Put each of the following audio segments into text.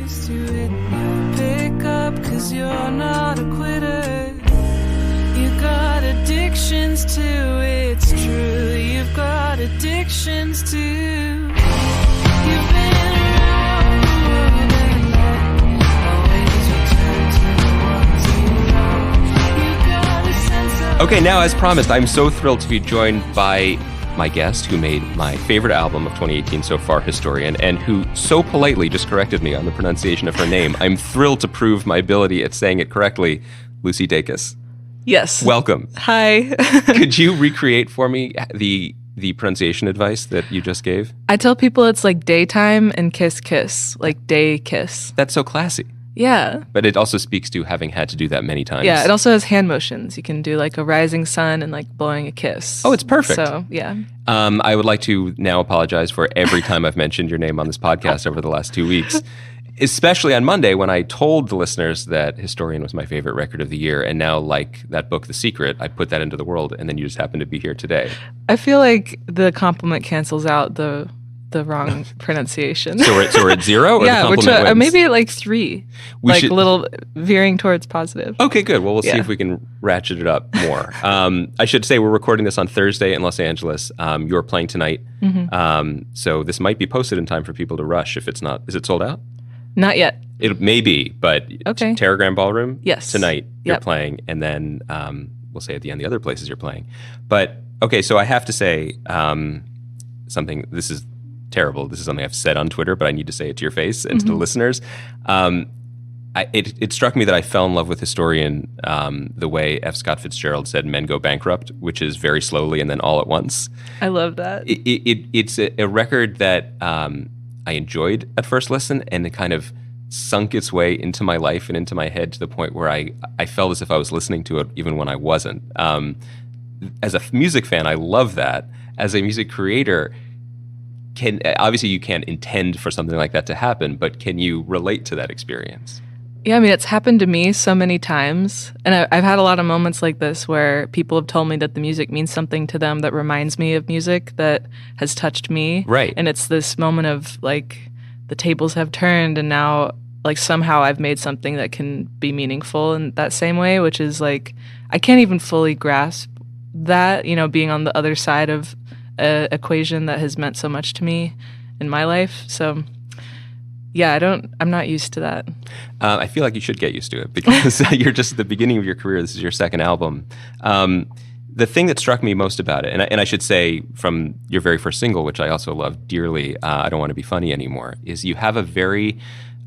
used to it, you'll pick up 'cause you're not a quitter. You got addictions too, it's true. You've got addictions too. You've been around the world and back, always return to the ones you love. You got a sense of... Okay, now as promised, I'm so thrilled to be joined by my guest who made my favorite album of 2018 so far, Historian, and who so politely just corrected me on the pronunciation of her name. I'm thrilled to prove my ability at saying it correctly, Lucy Dacus. Yes. Welcome. Hi. Could you recreate for me the pronunciation advice that you just gave? I tell people it's like daytime and kiss kiss, like day kiss. That's so classy. Yeah. But it also speaks to having had to do that many times. Yeah, it also has hand motions. You can do like a rising sun and like blowing a kiss. Oh, it's perfect. So, yeah. I would like to now apologize for every time I've mentioned your name on this podcast over the last 2 weeks, especially on Monday when I told the listeners that Historian was my favorite record of the year. And now, like that book, The Secret, I put that into the world, and then you just happen to be here today. I feel like the compliment cancels out the wrong pronunciation. So we're at 0? Or yeah, the which compliment wins? maybe at like 3. Like a little veering towards positive. Okay, good. Well, we'll see if we can ratchet it up more. I should say we're recording this on Thursday in Los Angeles. You're playing tonight. Mm-hmm. So this might be posted in time for people to rush if it's not. Is it sold out? Not yet. It may be, but okay. Terragram Ballroom? Yes. Tonight you're playing, and then we'll say at the end the other places you're playing. But, okay, so I have to say something. This is terrible. This is something I've said on Twitter, but I need to say it to your face and to the listeners. It struck me that I fell in love with Historian the way F. Scott Fitzgerald said men go bankrupt, which is very slowly and then all at once. I love that. It's a record that I enjoyed at first listen, and it kind of sunk its way into my life and into my head to the point where I felt as if I was listening to it even when I wasn't. As a music fan, I love that. As a music creator, obviously you can't intend for something like that to happen, but can you relate to that experience? Yeah, I mean, it's happened to me so many times. And I've had a lot of moments like this where people have told me that the music means something to them that reminds me of music that has touched me. Right. And it's this moment of like the tables have turned and now like somehow I've made something that can be meaningful in that same way, which is like, I can't even fully grasp that, being on the other side of an equation that has meant so much to me in my life. So yeah, I'm not used to that. I feel like you should get used to it because you're just at the beginning of your career. This is your second album. The thing that struck me most about it, and I should say from your very first single, which I also love dearly, I Don't Want to Be Funny Anymore, is you have a very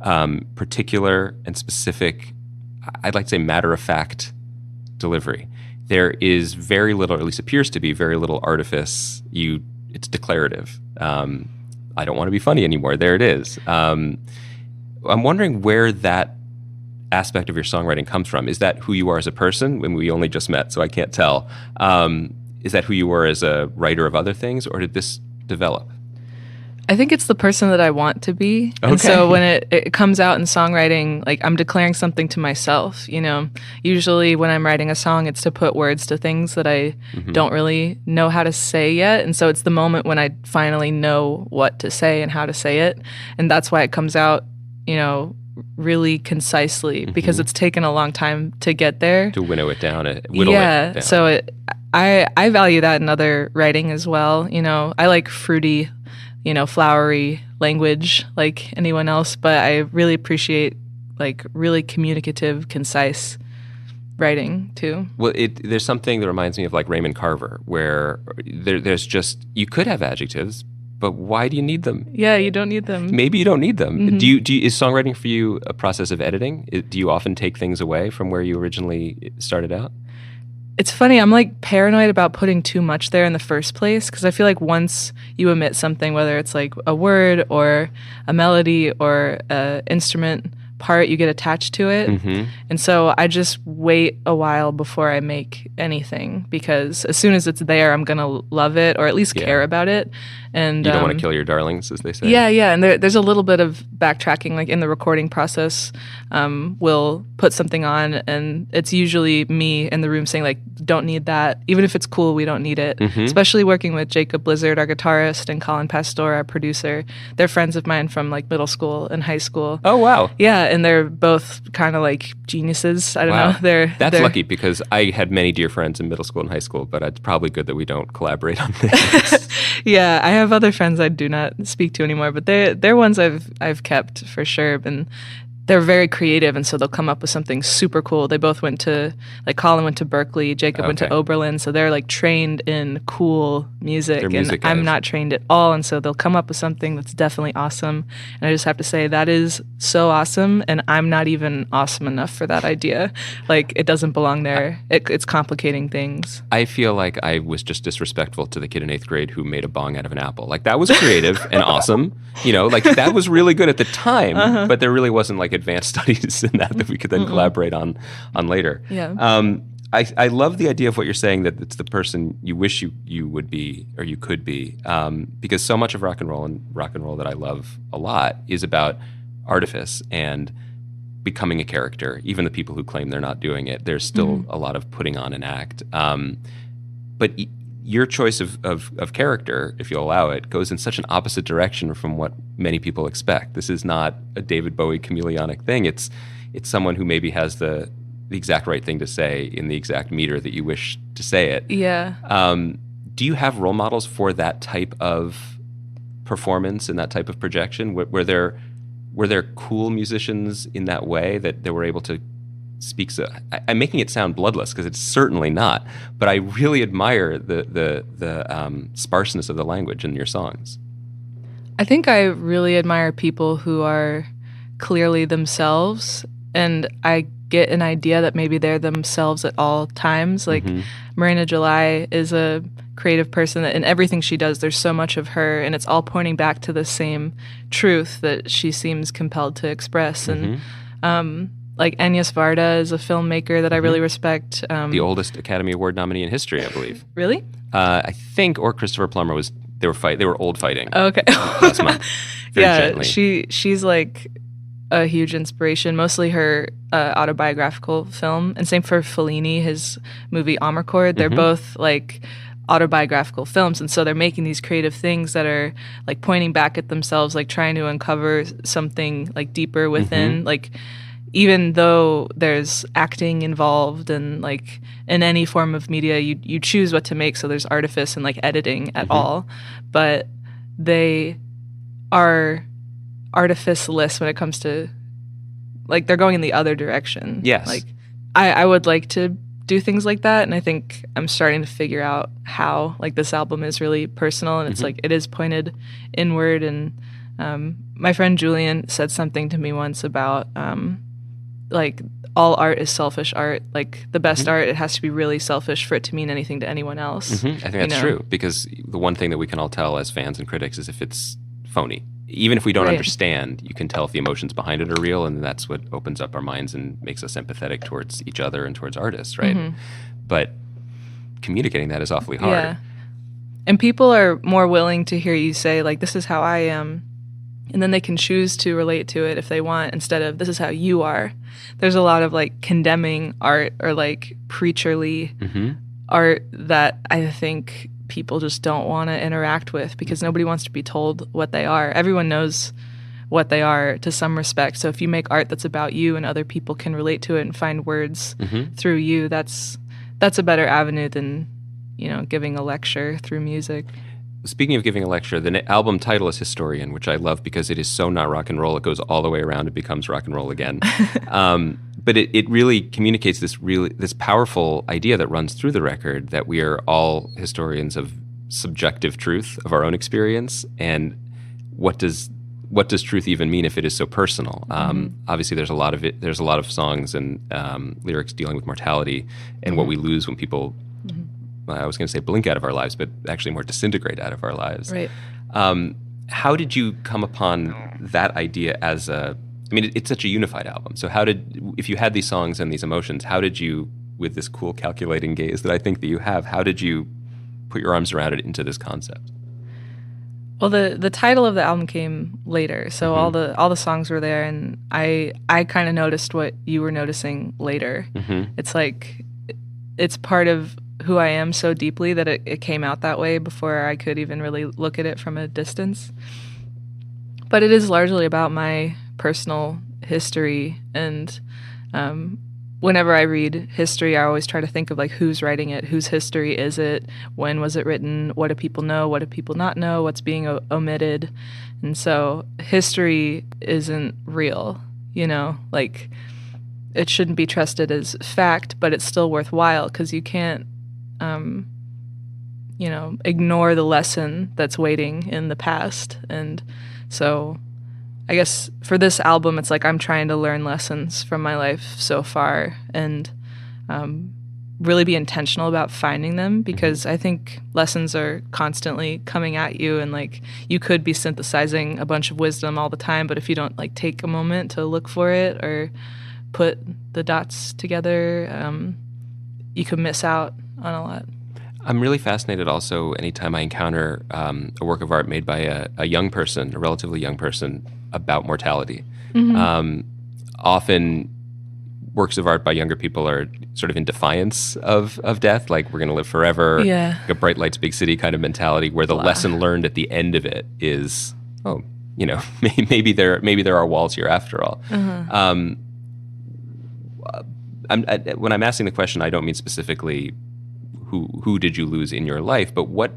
particular and specific, I'd like to say matter-of-fact delivery. There is very little, or at least appears to be very little artifice. It's declarative. I don't want to be funny anymore. There it is. I'm wondering where that aspect of your songwriting comes from. Is that who you are as a person? When we only just met, so I can't tell. Is that who you were as a writer of other things, or did this develop? I think it's the person that I want to be. Okay. And so when it comes out in songwriting, like I'm declaring something to myself, Usually when I'm writing a song, it's to put words to things that I don't really know how to say yet. And so it's the moment when I finally know what to say and how to say it. And that's why it comes out, really concisely, because it's taken a long time to get there. To winnow it down, whittle it down. So I value that in other writing as well. I like fruity, flowery language like anyone else, but I really appreciate like really communicative, concise writing too. Well, there's something that reminds me of like Raymond Carver, where there's just, you could have adjectives, but why do you need them? Yeah, you don't need them. Maybe you don't need them. Mm-hmm. Is songwriting for you a process of editing? Do you often take things away from where you originally started out? It's funny, I'm like paranoid about putting too much there in the first place, because I feel like once you omit something, whether it's like a word or a melody or an instrument part, you get attached to it. And so I just wait a while before I make anything, because as soon as it's there, I'm going to love it, or at least care about it. And you don't want to kill your darlings, as they say. Yeah. And there's a little bit of backtracking, like in the recording process. We'll put something on, and it's usually me in the room saying, like, don't need that. Even if it's cool, we don't need it. Especially working with Jacob Blizzard, our guitarist, and Colin Pastor, our producer. They're friends of mine from like middle school and high school. Oh, wow. Yeah, and they're both kind of like geniuses. I don't know. That's lucky, because I had many dear friends in middle school and high school, but it's probably good that we don't collaborate on things. Yeah, I have other friends I do not speak to anymore, but they're ones I've kept for sure. And they're very creative, and so they'll come up with something super cool. They both went to, like, Colin went to Berkeley, Jacob went to Oberlin, so they're like trained in cool music, and I'm not trained at all, and so they'll come up with something that's definitely awesome. And I just have to say, that is so awesome, and I'm not even awesome enough for that idea. Like, it doesn't belong there. It's complicating things. I feel like I was just disrespectful to the kid in 8th grade who made a bong out of an apple. Like, that was creative and awesome. You know, like, that was really good at the time, but there really wasn't like advanced studies in that we could then collaborate on later. Yeah. I love the idea of what you're saying, that it's the person you wish you would be, or you could be, because so much of rock and roll that I love a lot is about artifice and becoming a character. Even the people who claim they're not doing it, there's still a lot of putting on an act. But your choice of character, if you allow it, goes in such an opposite direction from what many people expect. This is not a David Bowie chameleonic thing. It's someone who maybe has the exact right thing to say in the exact meter that you wish to say it. Yeah. Do you have role models for that type of performance and that type of projection? Were there cool musicians in that way that they were able to speak? So I'm making it sound bloodless, because it's certainly not. But I really admire the sparseness of the language in your songs. I think I really admire people who are clearly themselves, and I get an idea that maybe they're themselves at all times. Like Marina July is a creative person that in everything she does, there's so much of her, and it's all pointing back to the same truth that she seems compelled to express. And like Agnes Varda is a filmmaker that I really respect. The oldest Academy Award nominee in history, I believe. Really? I think, or Christopher Plummer was. They were old fighting. Okay. Last month. Very gently. She's like a huge inspiration. Mostly her autobiographical film, and same for Fellini, his movie Amarcord. They're both like autobiographical films, and so they're making these creative things that are like pointing back at themselves, like trying to uncover something like deeper within. Like, even though there's acting involved, and like in any form of media, you choose what to make, so there's artifice and like editing at all, but they are artificeless when it comes to, like, they're going in the other direction. Yes. Like, I would like to do things like that, and I think I'm starting to figure out how. Like, this album is really personal, and it's like it is pointed inward. And my friend Julian said something to me once about like, all art is selfish art. Like, the best art, it has to be really selfish for it to mean anything to anyone else. I think that's true, because the one thing that we can all tell as fans and critics is if it's phony. Even if we don't understand, you can tell if the emotions behind it are real, and that's what opens up our minds and makes us empathetic towards each other and towards artists, right? But communicating that is awfully hard. Yeah. And people are more willing to hear you say, like, this is how I am, and then they can choose to relate to it if they want, instead of this is how you are. There's a lot of like condemning art, or like preacherly art, that I think people just don't want to interact with, because nobody wants to be told what they are. Everyone knows what they are to some respect. So if you make art that's about you and other people can relate to it and find words through you, that's a better avenue than, you know, giving a lecture through music. Speaking of giving a lecture, the album title is Historian, which I love because it is so not rock and roll. It goes all the way around and becomes rock and roll again. But it really communicates this powerful idea that runs through the record, that we are all historians of subjective truth, of our own experience. And what does truth even mean if it is so personal? Obviously, there's a lot of it. There's a lot of songs and lyrics dealing with mortality and what we lose when people, I was going to say blink out of our lives, but actually more disintegrate out of our lives. Right. How did you come upon that idea as a I mean, it's such a unified album. So if you had these songs and these emotions, how did you, with this cool calculating gaze that I think that you have, how did you put your arms around it into this concept? Well, the title of the album came later, so all the songs were there, and I kind of noticed what you were noticing later. It's like it's part of who I am so deeply that it came out that way before I could even really look at it from a distance. But it is largely about my personal history, and whenever I read history, I always try to think of like who's writing it, whose history is it, when was it written, what do people know, what do people not know, what's being omitted. And so history isn't real, like it shouldn't be trusted as fact, but it's still worthwhile because you can't ignore the lesson that's waiting in the past. And so I guess for this album, it's like I'm trying to learn lessons from my life so far and really be intentional about finding them, because I think lessons are constantly coming at you, and like you could be synthesizing a bunch of wisdom all the time, but if you don't like take a moment to look for it or put the dots together, you could miss out on a lot. I'm really fascinated also anytime I encounter a work of art made by a young person, a relatively young person, about mortality. Often works of art by younger people are sort of in defiance of death, like we're going to live forever, like a bright lights, big city kind of mentality, where the lesson learned at the end of it is, maybe there are walls here after all. When I'm asking the question, I don't mean specifically who did you lose in your life, but what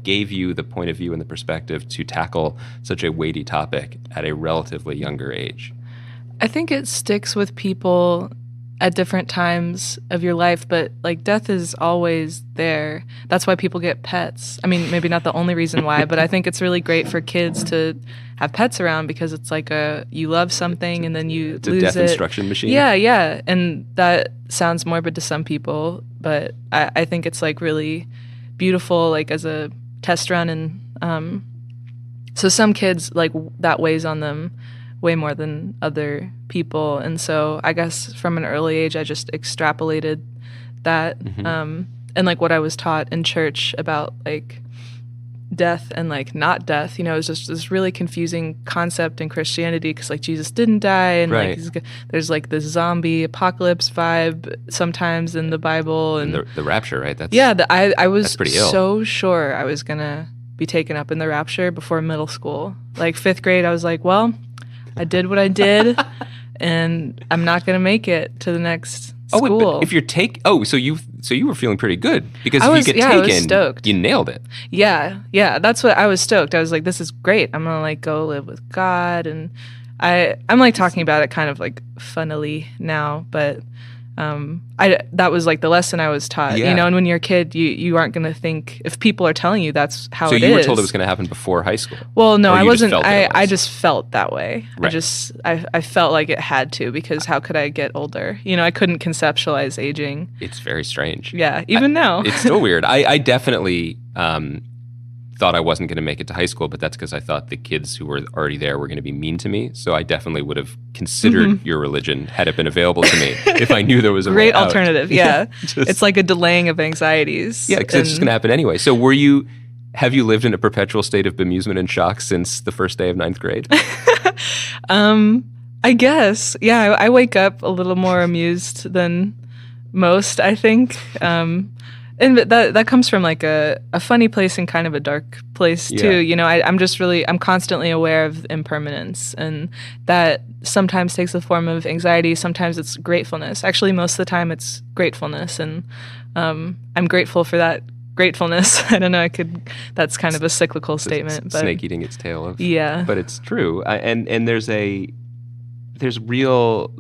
gave you the point of view and the perspective to tackle such a weighty topic at a relatively younger age? I think it sticks with people at different times of your life, but like death is always there. That's why people get pets. I mean, maybe not the only reason why, but I think it's really great for kids to have pets around, because it's like you love something and then you it's lose a death instruction machine. Yeah. And that sounds morbid to some people, but I think it's like really beautiful, like as a test run. And so some kids, like that weighs on them way more than other people. And so I guess from an early age, I just extrapolated that. And like what I was taught in church about like death and like not death, it was just this really confusing concept in Christianity, because like Jesus didn't die, and right. like there's like this zombie apocalypse vibe sometimes in the Bible, and the rapture, right? I was so sure I was gonna be taken up in the rapture before middle school. Like 5th grade, I was like, well, I did what I did, and I'm not gonna make it to the next school. But if you're so you were feeling pretty good, because if you get I was taken, stoked. You nailed it. Yeah, that's what I was stoked. I was like, this is great. I'm gonna like go live with God, and I'm like talking about it kind of like funnily now, but that was like the lesson I was taught. And when you're a kid, you aren't gonna think, if people are telling you that's how it is. So you were told it was gonna happen before high school? Well, no, I wasn't. I just felt that way. Right. I felt like it had to, because how could I get older? I couldn't conceptualize aging. It's very strange. Yeah, even now. It's still weird. I definitely thought I wasn't going to make it to high school, but that's because I thought the kids who were already there were going to be mean to me. So I definitely would have considered your religion had it been available to me if I knew there was a great way out. Alternative. Yeah, it's like a delaying of anxieties. Yeah, because it's just going to happen anyway. So have you lived in a perpetual state of bemusement and shock since the first day of 9th grade? I guess. Yeah, I wake up a little more amused than most, I think. And that comes from like a funny place and kind of a dark place too. I'm constantly aware of impermanence, and that sometimes takes the form of anxiety. Sometimes it's gratefulness. Actually, most of the time it's gratefulness, and I'm grateful for that gratefulness. I don't know. That's kind of a cyclical statement. But snake eating its tail off. Yeah, but it's true. And there's real.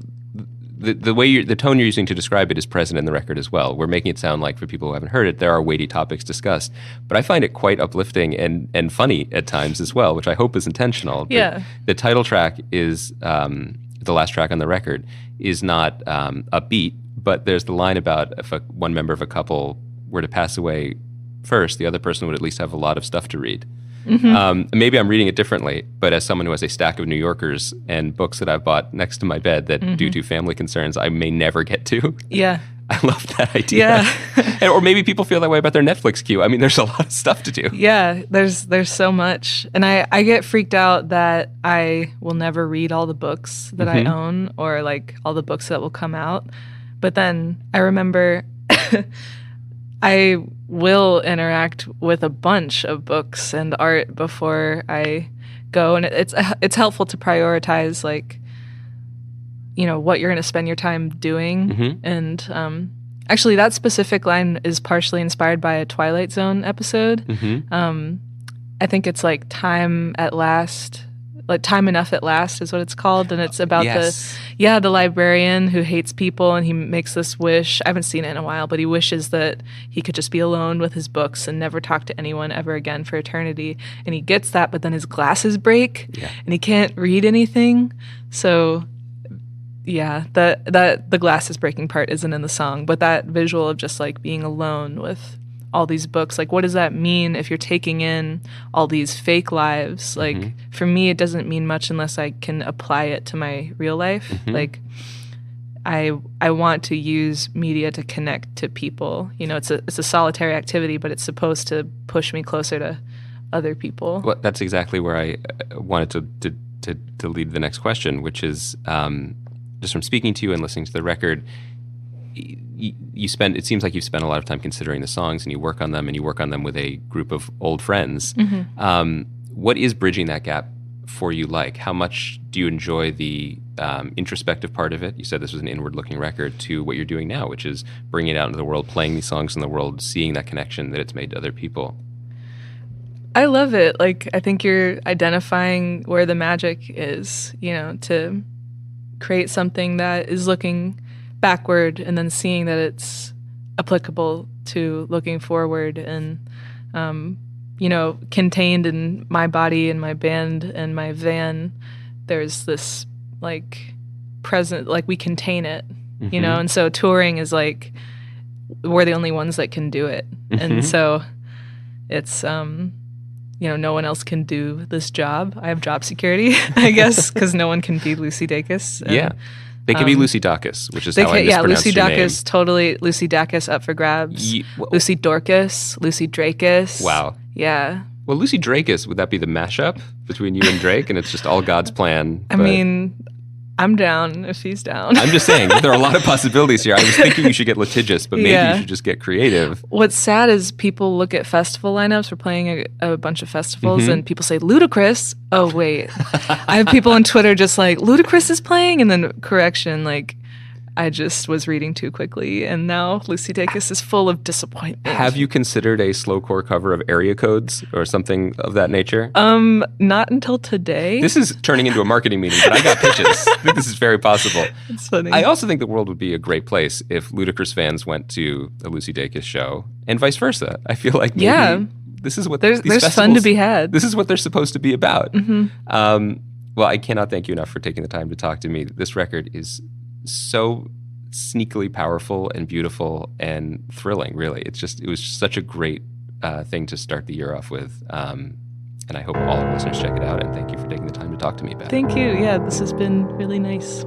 The tone you're using to describe it is present in the record as well. We're making it sound like, for people who haven't heard it, there are weighty topics discussed. But I find it quite uplifting and funny at times as well, which I hope is intentional. Yeah. The title track is, the last track on the record, is not upbeat, but there's the line about if one member of a couple were to pass away first, the other person would at least have a lot of stuff to read. Maybe I'm reading it differently, but as someone who has a stack of New Yorkers and books that I've bought next to my bed that, due to family concerns, I may never get to. Yeah. I love that idea. Yeah. Or maybe people feel that way about their Netflix queue. I mean, there's a lot of stuff to do. Yeah, there's so much. And I get freaked out that I will never read all the books that I own, or like all the books that will come out. But then I remember I will interact with a bunch of books and art before I go, and it's helpful to prioritize, like, you know, what you're going to spend your time doing. And actually, that specific line is partially inspired by a Twilight Zone episode. I think it's like Time at Last, like Time Enough at Last is what it's called, and it's about the librarian who hates people, and he makes this wish. I haven't seen it in a while, but he wishes that he could just be alone with his books and never talk to anyone ever again for eternity. And he gets that, but then his glasses break, and he can't read anything. So yeah, the glasses breaking part isn't in the song, but that visual of just like being alone with all these books, like, what does that mean if you're taking in all these fake lives? Like, for me, it doesn't mean much unless I can apply it to my real life. Like, I want to use media to connect to people. You know, it's a solitary activity, but it's supposed to push me closer to other people. Well, that's exactly where I wanted to lead the next question, which is just from speaking to you and listening to the record, it seems like you've spent a lot of time considering the songs, and you work on them with a group of old friends. What is bridging that gap for you like? How much do you enjoy the introspective part of it? You said this was an inward-looking record, to what you're doing now, which is bringing it out into the world, playing these songs in the world, seeing that connection that it's made to other people. I love it. Like, I think you're identifying where the magic is, you know, to create something that is looking backward and then seeing that it's applicable to looking forward. And you know, contained in my body and my band and my van, there's this like present, like we contain it, you know. And so touring is like, we're the only ones that can do it. And so it's you know, no one else can do this job. I have job security, I guess, because no one can be Lucy Dacus. And, they can be Lucy Dacus, which is how I mispronounced Lucy your Dacus, name. Totally. Lucy Dacus up for grabs. Lucy Dorcas, Lucy Dracus. Wow. Yeah. Well, Lucy Dracus, would that be the mashup between you and Drake, and it's just all God's plan? I mean, I'm down if he's down. I'm just saying, there are a lot of possibilities here. I was thinking you should get litigious, but maybe you should just get creative. What's sad is people look at festival lineups. We're playing a bunch of festivals, and people say, Ludacris. Oh, wait. I have people on Twitter just like, Ludacris is playing? And then correction, like, I just was reading too quickly, and now Lucy Dacus is full of disappointment. Have you considered a slowcore cover of Area Codes or something of that nature? Not until today. This is turning into a marketing meeting, but I got pitches. I think this is very possible. It's funny. I also think the world would be a great place if Ludacris fans went to a Lucy Dacus show, and vice versa. I feel like maybe this is what there's fun to be had. This is what they're supposed to be about. Well, I cannot thank you enough for taking the time to talk to me. This record is so sneakily powerful and beautiful and thrilling, really. It was just such a great thing to start the year off with. And I hope all our listeners check it out, and thank you for taking the time to talk to me about it. Thank you. Yeah, this has been really nice.